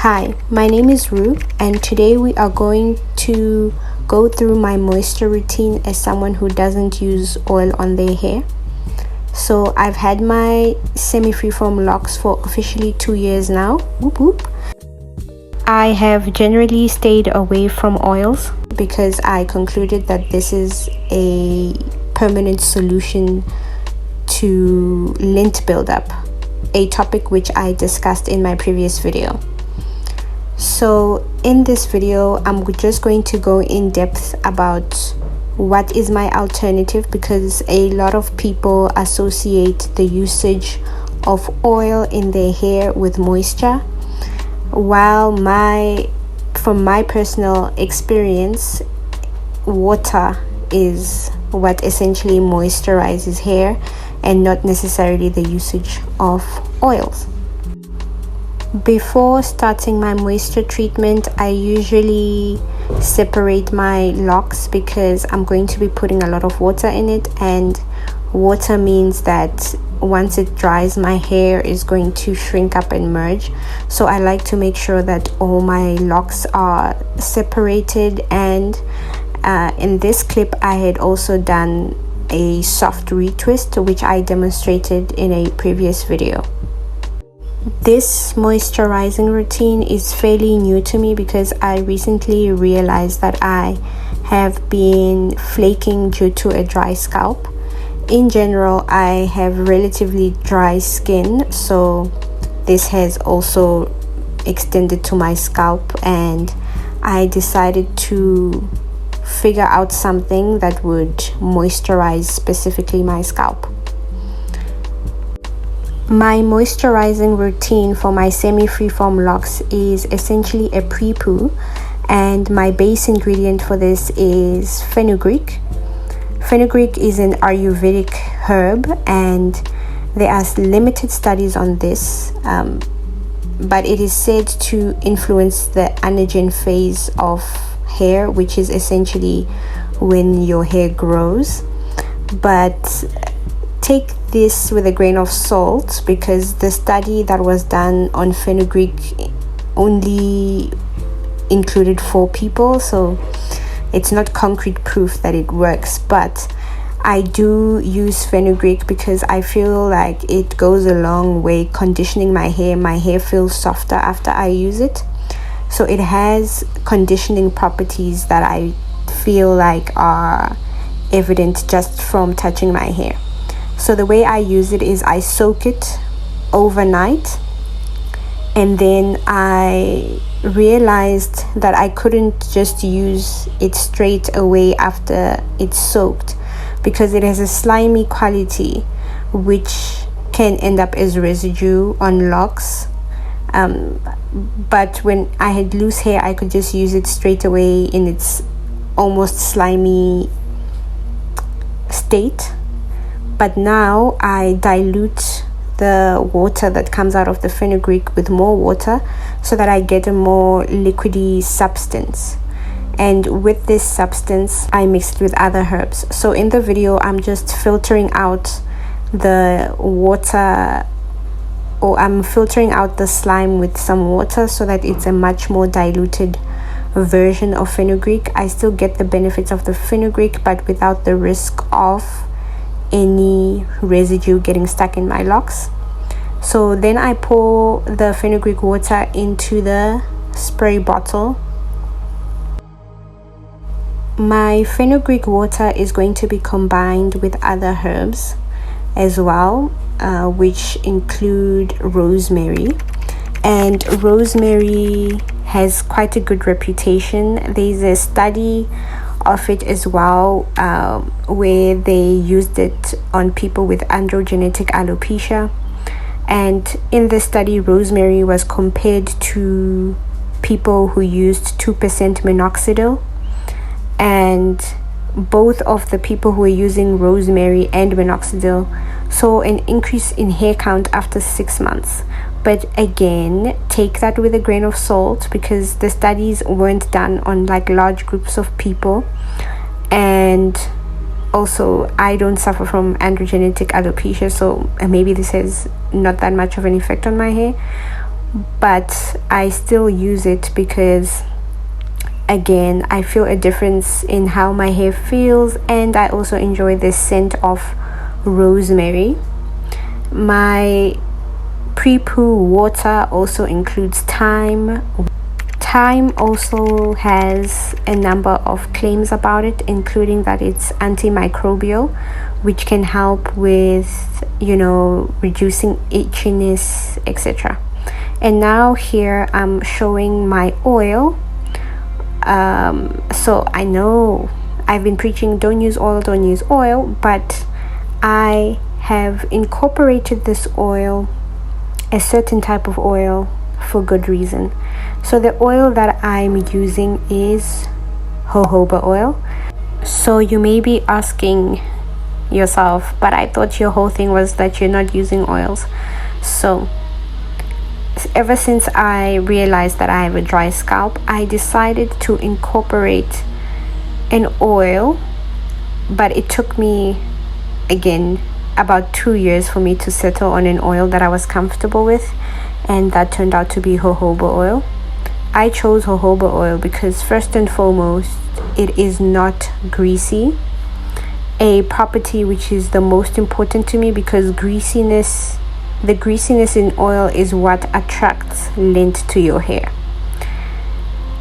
Hi, my name is Rue, and today we are going to go through my moisture routine as someone who doesn't use oil on their hair. So I've had my semi-freeform locks for officially 2 years now. Whoop whoop. I have generally stayed away from oils because I concluded that this is a permanent solution to lint buildup, a topic which I discussed in my previous video. So in this video, I'm just going to go in depth about what is my alternative, because a lot of people associate the usage of oil in their hair with moisture, while from my personal experience, water is what essentially moisturizes hair and not necessarily the usage of oils. Before starting my moisture treatment, I usually separate my locks because I'm going to be putting a lot of water in it, and water means that once it dries, my hair is going to shrink up and merge. So I like to make sure that all my locks are separated, and in this clip I had also done a soft retwist, which I demonstrated in a previous video. This moisturizing routine is fairly new to me because I recently realized that I have been flaking due to a dry scalp. In general, I have relatively dry skin, so this has also extended to my scalp, and I decided to figure out something that would moisturize specifically my scalp. My moisturizing routine for my semi-freeform locks is essentially a pre-poo, and my base ingredient for this is fenugreek. Fenugreek is an ayurvedic herb, and there are limited studies on this, but it is said to influence the anagen phase of hair, which is essentially when your hair grows. But take this with a grain of salt, because the study that was done on fenugreek only included 4 people, so it's not concrete proof that it works. But I do use fenugreek because I feel like it goes a long way conditioning my hair. My hair feels softer after I use it, so it has conditioning properties that I feel like are evident just from touching my hair. So the way I use it is I soak it overnight, and then I realized that I couldn't just use it straight away after it's soaked, because it has a slimy quality which can end up as residue on locks. But when I had loose hair, I could just use it straight away in its almost slimy state. But now I dilute the water that comes out of the fenugreek with more water so that I get a more liquidy substance. And with this substance, I mix it with other herbs. So in the video, I'm just filtering out the water, or I'm filtering out the slime with some water so that it's a much more diluted version of fenugreek. I still get the benefits of the fenugreek, but without the risk of any residue getting stuck in my locks. So then I pour the fenugreek water into the spray bottle. My fenugreek water is going to be combined with other herbs as well, which include rosemary. And rosemary has quite a good reputation. There's a study of it as well, where they used it on people with androgenetic alopecia, and in the study, rosemary was compared to people who used 2% minoxidil, and both of the people who were using rosemary and minoxidil saw an increase in hair count after 6 months. But again, take that with a grain of salt, because the studies weren't done on like large groups of people, and also I don't suffer from androgenetic alopecia, so maybe this has not that much of an effect on my hair. but I still use it because, again, I feel a difference in how my hair feels, and I also enjoy the scent of rosemary. My pre-poo water also includes thyme. Thyme also has a number of claims about it, including that it's antimicrobial, which can help with, reducing itchiness, etc. And now here I'm showing my oil. So I know I've been preaching don't use oil, but I have incorporated this oil, a certain type of oil, for good reason. So the oil that I'm using is jojoba oil. So you may be asking yourself, but I thought your whole thing was that you're not using oils. So ever since I realized that I have a dry scalp, I decided to incorporate an oil, but it took me, again, about 2 years for me to settle on an oil that I was comfortable with, and that turned out to be jojoba oil. I chose jojoba oil because, first and foremost, it is not greasy, a property which is the most important to me, because the greasiness in oil is what attracts lint to your hair.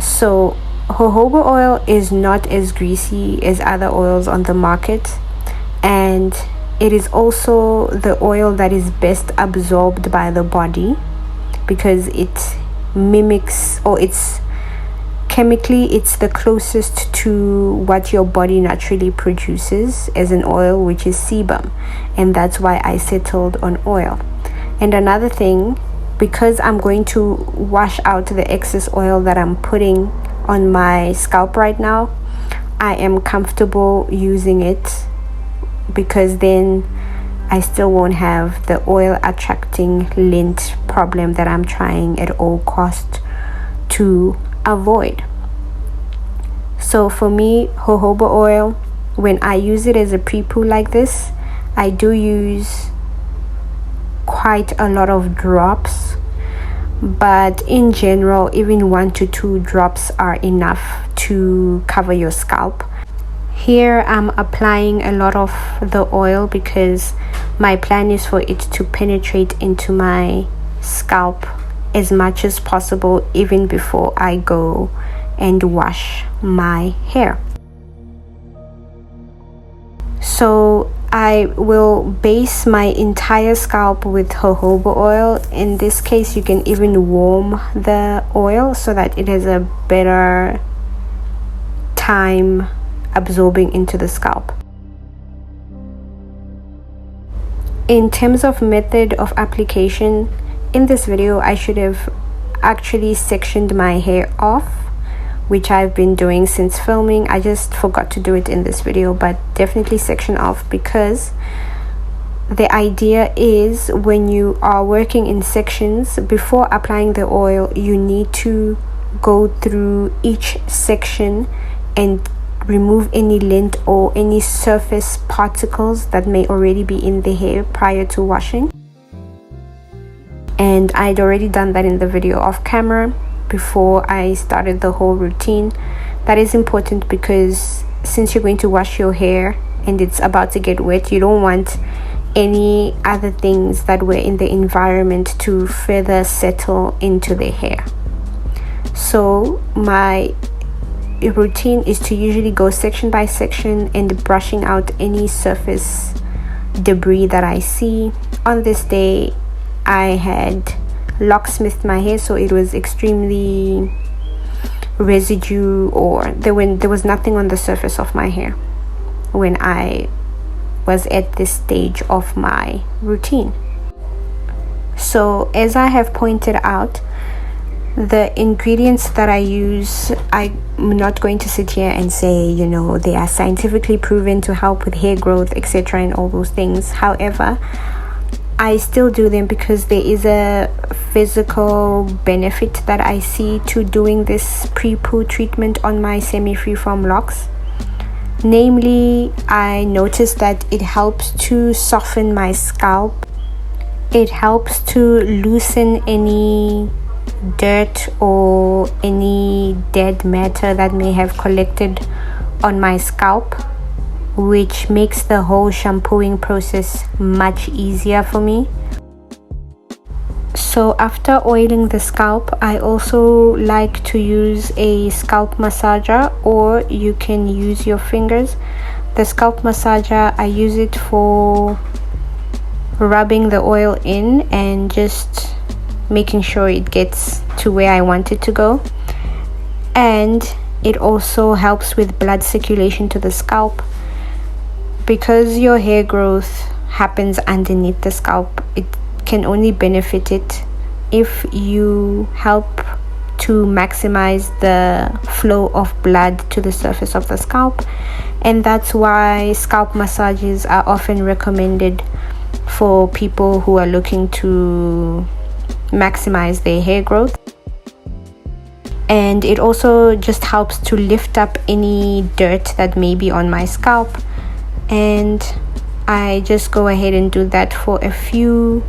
So jojoba oil is not as greasy as other oils on the market, and it is also the oil that is best absorbed by the body, because it mimics, or it's chemically, it's the closest to what your body naturally produces as an oil, which is sebum, and that's why I settled on oil. And another thing, because I'm going to wash out the excess oil that I'm putting on my scalp right now, I am comfortable using it, because then I still won't have the oil attracting lint problem that I'm trying at all cost to avoid. So for me, jojoba oil, when I use it as a pre-poo like this, I do use quite a lot of drops, but in general, even 1 to 2 drops are enough to cover your scalp. Here I'm applying a lot of the oil because my plan is for it to penetrate into my scalp as much as possible, even before I go and wash my hair. So I will base my entire scalp with jojoba oil. In this case, you can even warm the oil so that it has a better time absorbing into the scalp. In terms of method of application, in this video I should have actually sectioned my hair off, which I've been doing since filming. I just forgot to do it in this video, but definitely section off, because the idea is when you are working in sections, before applying the oil, you need to go through each section and remove any lint or any surface particles that may already be in the hair prior to washing. And I'd already done that in the video off camera before I started the whole routine. That is important because since you're going to wash your hair and it's about to get wet, you don't want any other things that were in the environment to further settle into the hair. So my routine is to usually go section by section and brushing out any surface debris that I see. On this day I had locksmithed my hair, so it was extremely residue, or there was nothing on the surface of my hair when I was at this stage of my routine. So as I have pointed out, the ingredients that I use, I'm not going to sit here and say, they are scientifically proven to help with hair growth, etc., and all those things. However, I still do them because there is a physical benefit that I see to doing this pre-poo treatment on my semi-freeform locks. Namely, I noticed that it helps to soften my scalp. It helps to loosen any dirt or any dead matter that may have collected on my scalp, which makes the whole shampooing process much easier for me. So after oiling the scalp, I also like to use a scalp massager, or you can use your fingers. The scalp massager, I use it for rubbing the oil in and just making sure it gets to where I want it to go. And it also helps with blood circulation to the scalp. Because your hair growth happens underneath the scalp, it can only benefit it if you help to maximize the flow of blood to the surface of the scalp. And that's why scalp massages are often recommended for people who are looking to maximize their hair growth. And it also just helps to lift up any dirt that may be on my scalp. And I just go ahead and do that for a few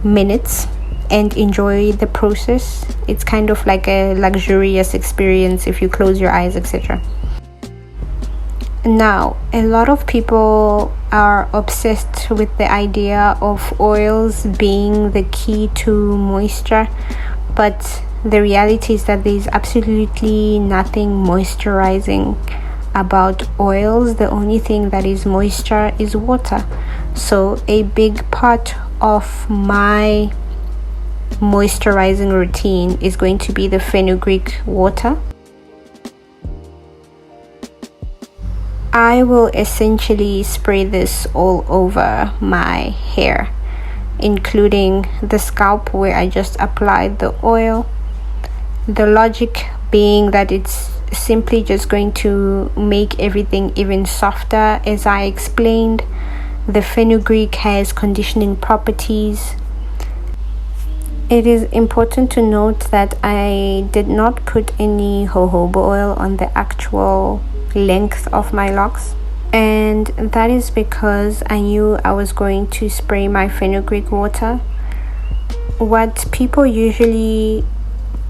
minutes and enjoy the process. It's kind of like a luxurious experience if you close your eyes, etc. Now, a lot of people are obsessed with the idea of oils being the key to moisture, but the reality is that there's absolutely nothing moisturizing about oils. The only thing that is moisture is water. So a big part of my moisturizing routine is going to be the fenugreek water. I will essentially spray this all over my hair, including the scalp where I just applied the oil. The logic being that it's simply just going to make everything even softer. As I explained, the fenugreek has conditioning properties. It is important to note that I did not put any jojoba oil on the actual length of my locks, and that is because I knew I was going to spray my fenugreek water. What people usually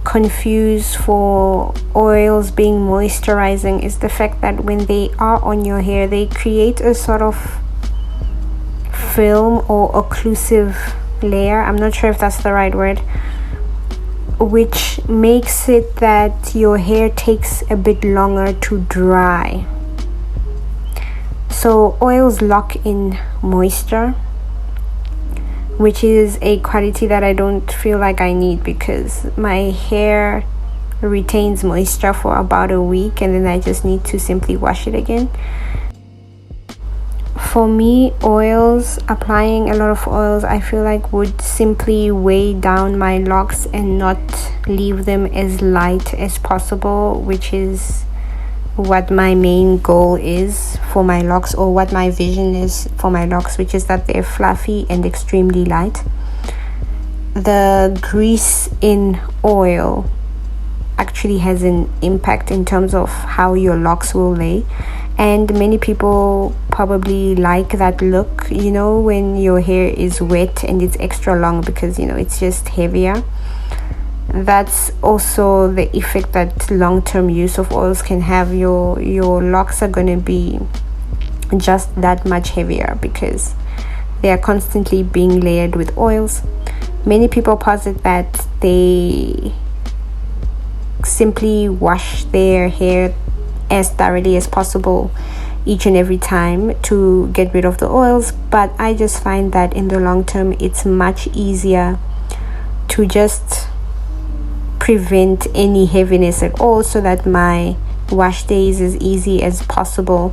confuse for oils being moisturizing is the fact that when they are on your hair, they create a sort of film or occlusive layer. I'm not sure if that's the right word, which makes it that your hair takes a bit longer to dry. So oils lock in moisture, which is a quality that I don't feel like I need, because my hair retains moisture for about a week and then I just need to simply wash it again. For me, applying a lot of oils, I feel like would simply weigh down my locks and not leave them as light as possible, which is what my main goal is for my locks, or what my vision is for my locks, which is that they're fluffy and extremely light. The grease in oil actually has an impact in terms of how your locks will lay, and many people probably like that look, when your hair is wet and it's extra long, because it's just heavier. That's also the effect that long-term use of oils can have. Your locks are going to be just that much heavier because they are constantly being layered with oils. Many people posit that they simply wash their hair as thoroughly as possible each and every time to get rid of the oils, but I just find that in the long term it's much easier to just prevent any heaviness at all, so that my wash day is as easy as possible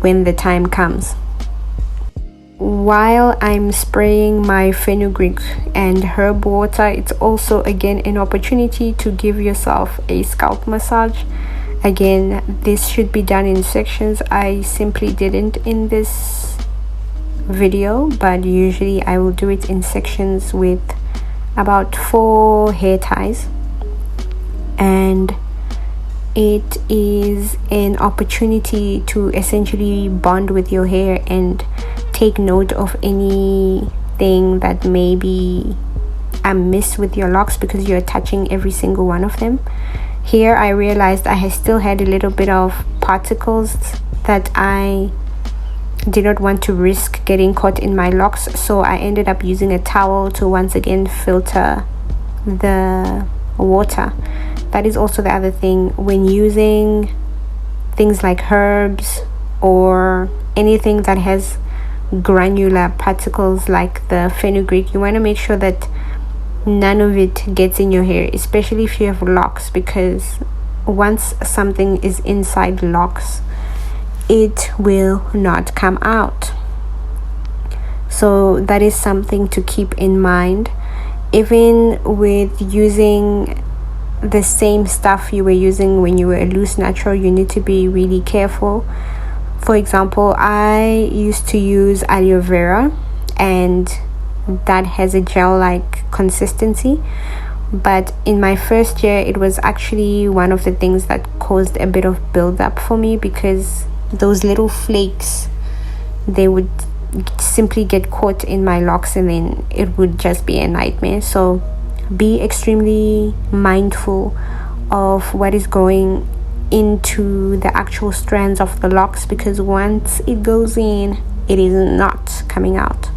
when the time comes. While I'm spraying my fenugreek and herb water, it's also again an opportunity to give yourself a scalp massage. Again, this should be done in sections. I simply didn't in this video, but usually I will do it in sections with about 4 hair ties, and it is an opportunity to essentially bond with your hair and take note of any thing that maybe I miss with your locks because you're touching every single one of them. Here I realized I still had a little bit of particles that I did not want to risk getting caught in my locks, so I ended up using a towel to once again filter the water. That is also the other thing when using things like herbs or anything that has granular particles like the fenugreek. You want to make sure that none of it gets in your hair, especially if you have locks, because once something is inside locks, it will not come out. So that is something to keep in mind. Even with using the same stuff you were using when you were a loose natural, you need to be really careful. For example, I used to use aloe vera, and that has a gel-like consistency, but in my first year it was actually one of the things that caused a bit of build-up for me, because those little flakes, they would simply get caught in my locks and then it would just be a nightmare. So be extremely mindful of what is going into the actual strands of the locks, because once it goes in, it is not coming out.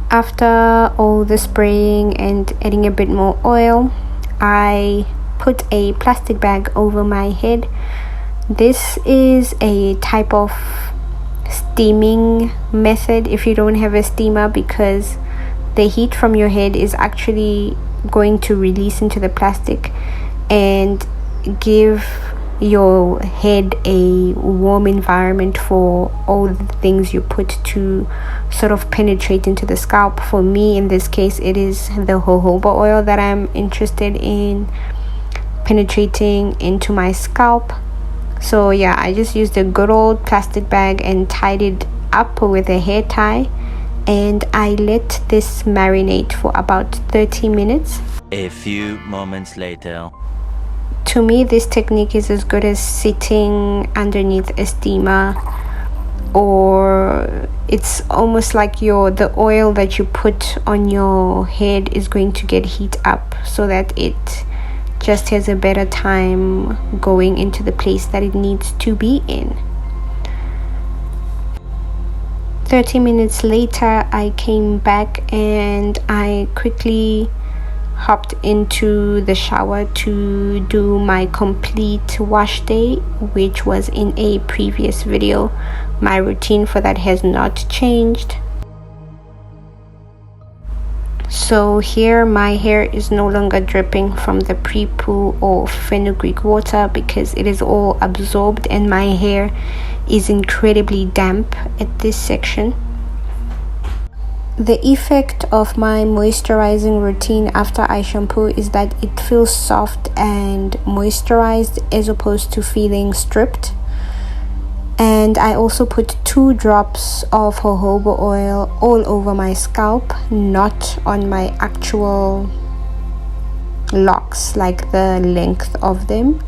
After all the spraying and adding a bit more oil, I put a plastic bag over my head. This is a type of steaming method if you don't have a steamer, because the heat from your head is actually going to release into the plastic and give your head a warm environment for all the things you put to sort of penetrate into the scalp. For me, in this case, it is the jojoba oil that I'm interested in penetrating into my scalp. So yeah, I just used a good old plastic bag and tied it up with a hair tie, and I let this marinate for about 30 minutes. A few moments later. To me, this technique is as good as sitting underneath a steamer, or it's almost like the oil that you put on your head is going to get heat up so that it just has a better time going into the place that it needs to be in. 30 minutes later, I came back and I quickly hopped into the shower to do my complete wash day, which was in a previous video. My routine for that has not changed. So here my hair is no longer dripping from the pre-poo or fenugreek water, because it is all absorbed and my hair is incredibly damp at this section. The effect of my moisturizing routine after I shampoo is that it feels soft and moisturized as opposed to feeling stripped. And I also put 2 drops of jojoba oil all over my scalp, not on my actual locks, like the length of them,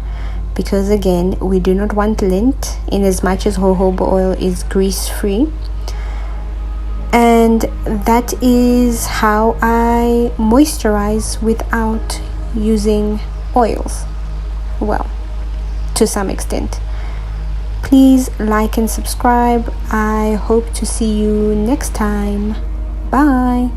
because again, we do not want lint in as much as jojoba oil is grease free. And that is how I moisturize without using oils. Well, to some extent. Please like and subscribe. I hope to see you next time. Bye.